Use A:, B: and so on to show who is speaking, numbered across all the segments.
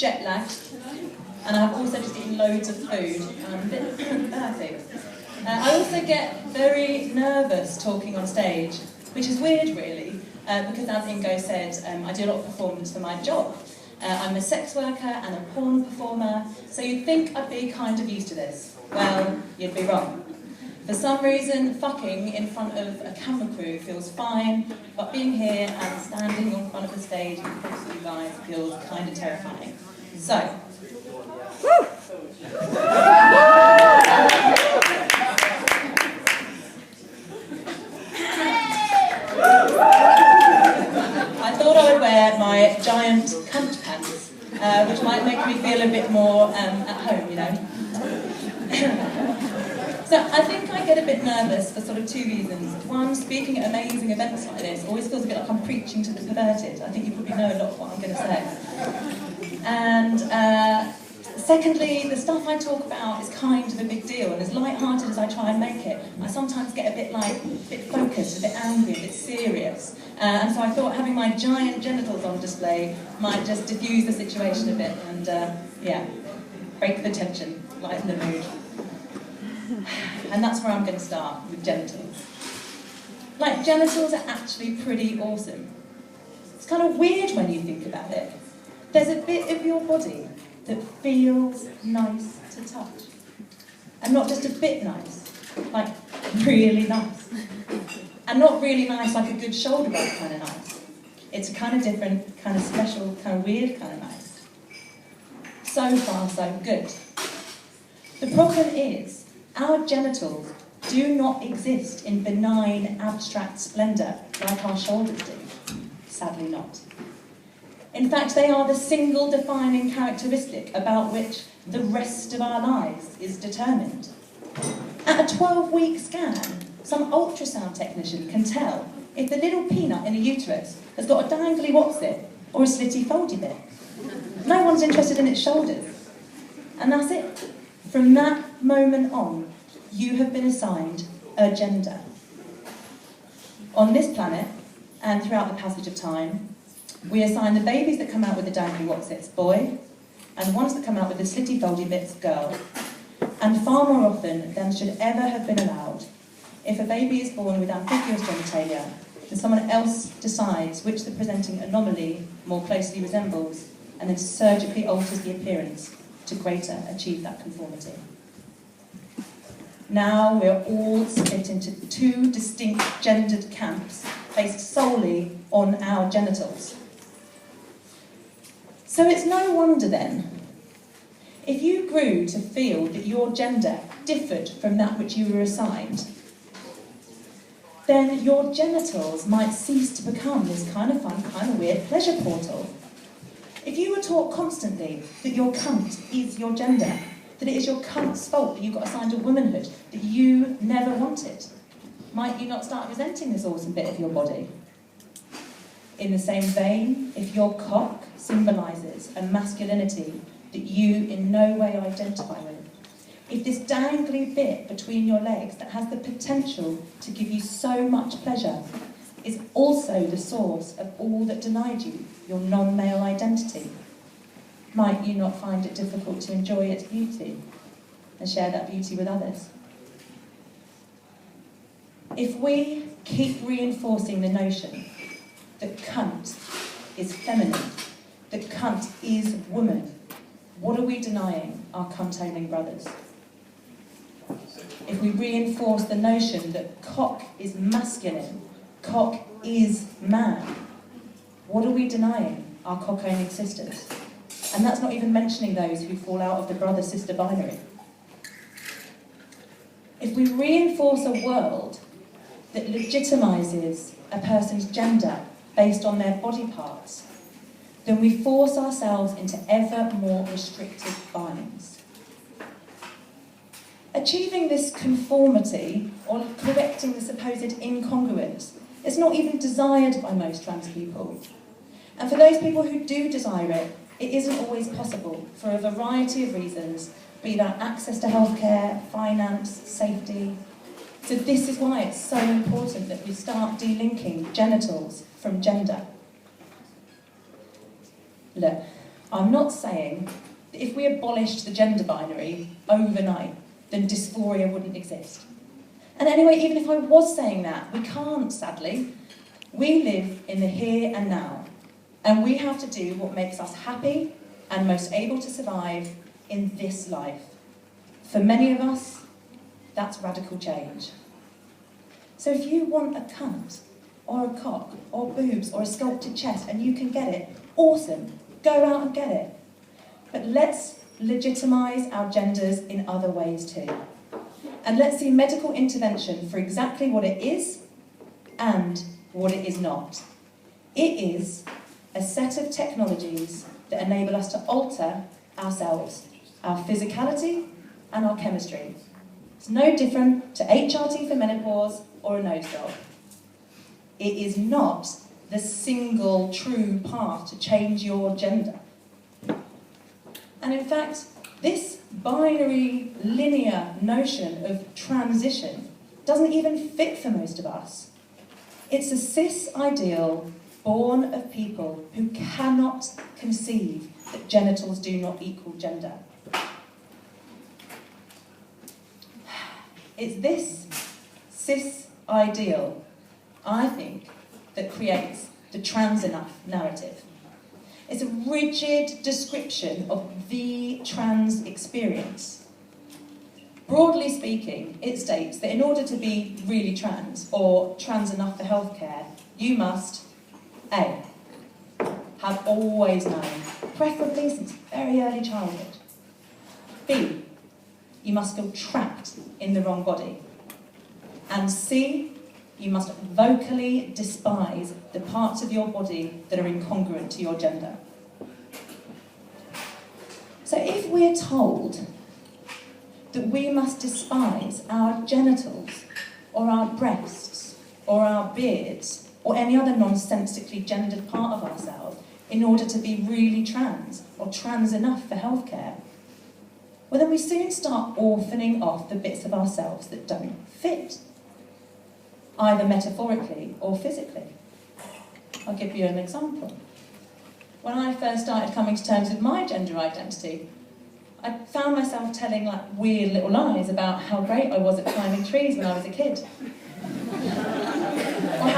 A: jet lagged, and I've also just eaten loads of food, and I'm a bit thirsty. I also get very nervous talking on stage, which is weird really, because as Ingo said, I do a lot of performance for my job. I'm a sex worker and a porn performer, so you'd think I'd be kind of used to this. Well, you'd be wrong. For some reason, fucking in front of a camera crew feels fine, but being here and standing on front of the stage in front of you guys feels kind of terrifying. So, I thought I would wear my giant cunt pants, which might make me feel a bit more at home, you know. So I think I get a bit nervous for sort of two reasons. One, speaking at amazing events like this always feels a bit like I'm preaching to the perverted. I think you probably know a lot of what I'm going to say. And secondly, the stuff I talk about is kind of a big deal, and as light-hearted as I try and make it, I sometimes get a bit focused, a bit angry, a bit serious. And so I thought having my giant genitals on display might just diffuse the situation a bit and, yeah, break the tension, lighten the mood. And that's where I'm going to start, with genitals. Like, genitals are actually pretty awesome. It's kind of weird when you think about it. There's a bit of your body that feels nice to touch. And not just a bit nice, like really nice. And not really nice like a good shoulder rub kind of nice. It's a kind of different, kind of special, kind of weird kind of nice. So far, so good. The problem is, our genitals do not exist in benign, abstract splendour like our shoulders do. Sadly not. In fact, they are the single defining characteristic about which the rest of our lives is determined. At a 12-week scan, some ultrasound technician can tell if the little peanut in a uterus has got a dangly what's-it or a slitty foldy bit. No one's interested in its shoulders. And that's it. From that moment on, you have been assigned a gender. On this planet, and throughout the passage of time, we assign the babies that come out with the dangly what's-its boy, and the ones that come out with the slitty foldy bits girl. And far more often than should ever have been allowed, if a baby is born with ambiguous genitalia, then someone else decides which the presenting anomaly more closely resembles, and then surgically alters the appearance to greater achieve that conformity. Now we're all split into two distinct gendered camps based solely on our genitals. So it's no wonder then, if you grew to feel that your gender differed from that which you were assigned, then your genitals might cease to become this kind of fun, kind of weird pleasure portal. If you were taught constantly that your cunt is your gender, that it is your cunt's fault that you got assigned a womanhood that you never wanted, might you not start resenting this awesome bit of your body? In the same vein, if your cock symbolises a masculinity that you in no way identify with, if this dangly bit between your legs that has the potential to give you so much pleasure is also the source of all that denied you your non-male identity, might you not find it difficult to enjoy its beauty and share that beauty with others? If we keep reinforcing the notion that cunt is feminine, that cunt is woman, what are we denying our cunt-owning brothers? If we reinforce the notion that cock is masculine, cock is man, what are we denying our cock-owning sisters? And that's not even mentioning those who fall out of the brother-sister binary. If we reinforce a world that legitimises a person's gender based on their body parts, then we force ourselves into ever more restrictive binds. Achieving this conformity, or correcting the supposed incongruence, is not even desired by most trans people. And for those people who do desire it, it isn't always possible for a variety of reasons, be that access to healthcare, finance, safety. So this is why it's so important that we start delinking genitals from gender. Look, I'm not saying that if we abolished the gender binary overnight, then dysphoria wouldn't exist. And anyway, even if I was saying that, we can't, sadly. We live in the here and now, and we have to do what makes us happy and most able to survive in this life. For many of us, that's radical change. So if you want a cunt, or a cock, or boobs, or a sculpted chest, and you can get it, awesome, go out and get it. But let's legitimise our genders in other ways too. And let's see medical intervention for exactly what it is and what it is not. It is a set of technologies that enable us to alter ourselves, our physicality and our chemistry. It's no different to HRT for menopause or a nose job. It is not the single true path to change your gender. And in fact, this binary, linear notion of transition doesn't even fit for most of us. It's a cis ideal born of people who cannot conceive that genitals do not equal gender. It's this cis ideal, I think, that creates the trans enough narrative. It's a rigid description of the trans experience. Broadly speaking, it states that in order to be really trans, or trans enough for healthcare, you must, A, have always known, preferably since very early childhood. B, you must feel trapped in the wrong body. And C, you must vocally despise the parts of your body that are incongruent to your gender. So if we're told that we must despise our genitals, or our breasts, or our beards, or any other nonsensically gendered part of ourselves in order to be really trans, or trans enough for healthcare, well then we soon start orphaning off the bits of ourselves that don't fit, either metaphorically or physically. I'll give you an example. When I first started coming to terms with my gender identity, I found myself telling weird little lies about how great I was at climbing trees when I was a kid. Or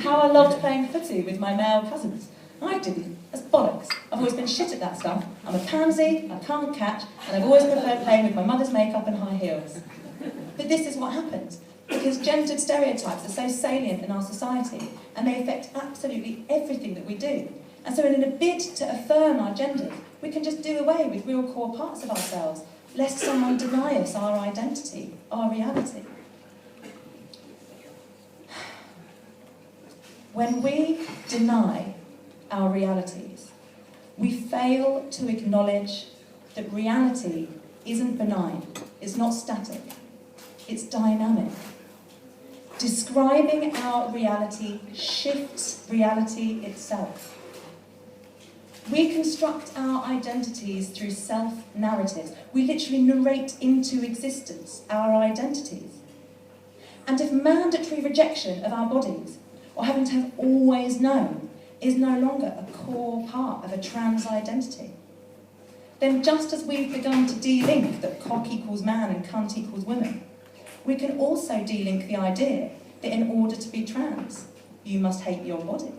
A: how I loved playing footy with my male cousins. I didn't. That's bollocks. I've always been shit at that stuff. I'm a pansy, I can't catch, and I've always preferred playing with my mother's makeup and high heels. But this is what happens, because gendered stereotypes are so salient in our society, and they affect absolutely everything that we do. And so in a bid to affirm our genders, we can just do away with real core parts of ourselves, lest someone deny us our identity, our reality. When we deny our realities, we fail to acknowledge that reality isn't benign, it's not static, it's dynamic. Describing our reality shifts reality itself. We construct our identities through self-narratives. We literally narrate into existence our identities. And if mandatory rejection of our bodies, or having to have always known, is no longer a core part of a trans identity, then just as we've begun to de-link that cock equals man and cunt equals woman, we can also de-link the idea that in order to be trans, you must hate your body.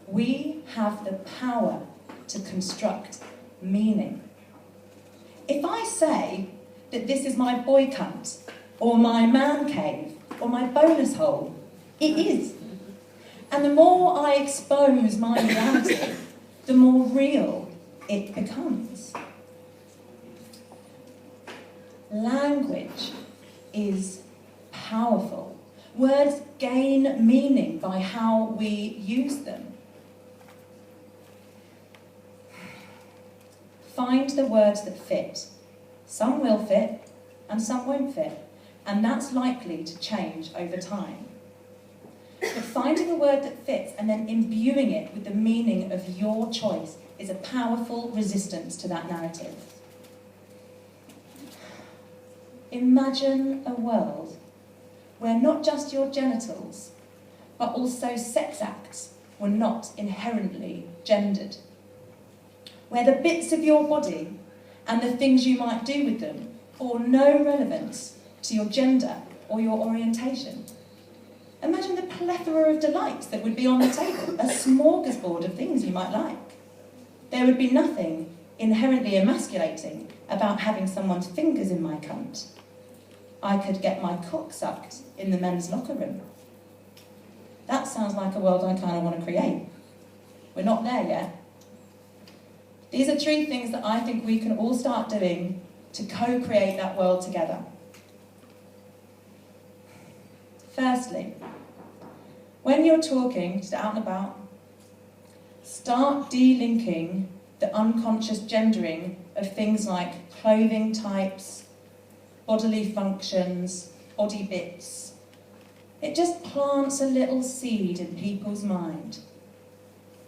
A: We have the power to construct meaning. If I say that this is my boy cunt, or my man cave, or my bonus hole, it is. And the more I expose my reality, the more real it becomes. Language is powerful. Words gain meaning by how we use them. Find the words that fit. Some will fit, and some won't fit, and that's likely to change over time. But finding a word that fits and then imbuing it with the meaning of your choice is a powerful resistance to that narrative. Imagine a world where not just your genitals, but also sex acts were not inherently gendered, where the bits of your body and the things you might do with them bore no relevance to your gender or your orientation. Imagine the plethora of delights that would be on the table, a smorgasbord of things you might like. There would be nothing inherently emasculating about having someone's fingers in my cunt. I could get my cock sucked in the men's locker room. That sounds like a world I kind of want to create. We're not there yet. These are 3 things that I think we can all start doing to co-create that world together. Firstly, when you're talking, just out and about, start delinking the unconscious gendering of things like clothing types, bodily functions, body bits. It just plants a little seed in people's mind.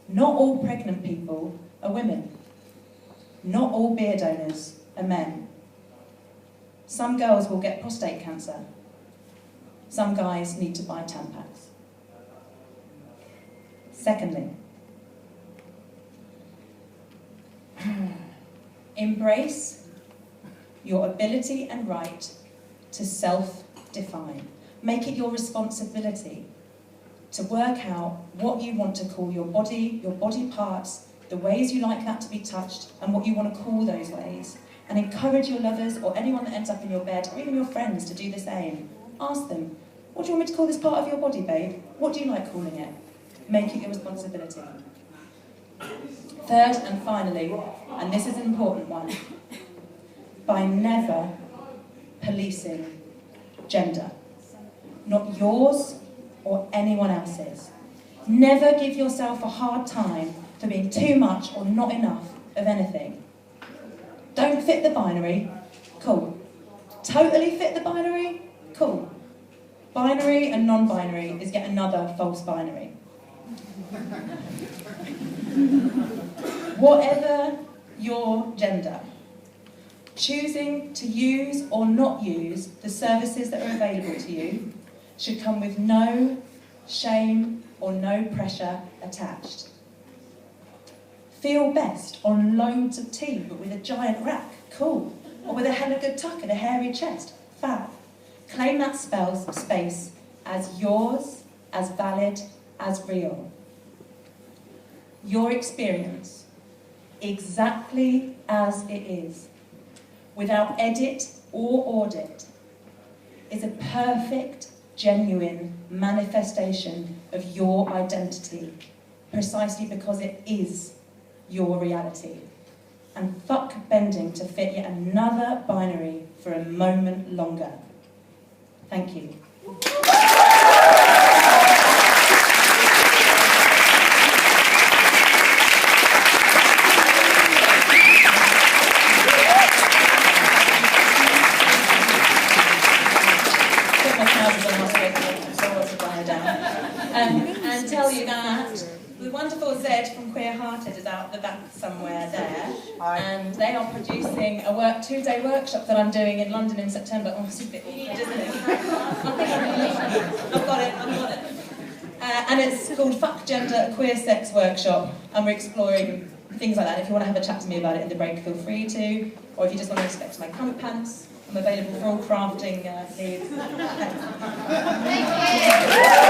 A: Not all pregnant people are women. Not all beer donors are men. Some girls will get prostate cancer. Some guys need to buy Tampax. Secondly, embrace your ability and right to self-define. Make it your responsibility to work out what you want to call your body parts, the ways you like that to be touched, and what you want to call those ways. And encourage your lovers or anyone that ends up in your bed, or even your friends, to do the same. Ask them, what do you want me to call this part of your body, babe? What do you like calling it? Make it your responsibility. Third and finally, and this is an important one, by never policing gender. Not yours or anyone else's. Never give yourself a hard time for being too much or not enough of anything. Don't fit the binary? Cool. Totally fit the binary? Cool. Binary and non-binary is yet another false binary. Whatever your gender, choosing to use or not use the services that are available to you should come with no shame or no pressure attached. Feel best on loads of tea but with a giant rack? Cool. Or with a hella good tuck and a hairy chest? Fab. Claim that space as yours, as valid, as real. Your experience, exactly as it is, without edit or audit, is a perfect, genuine manifestation of your identity, precisely because it is your reality. And fuck bending to fit yet another binary for a moment longer. Thank you. And tell you that the wonderful Zed from Queer Hearted is out the back somewhere there. Hi. And they are producing a 2-day workshop that I'm doing in London in September. Oh, it's a bit awkward, isn't it? I've got it. And it's called Fuck Gender, a Queer Sex Workshop, and we're exploring things like that. If you want to have a chat to me about it in the break, feel free to. Or if you just want to inspect my cunt pants, I'm available for all crafting needs. Thank you.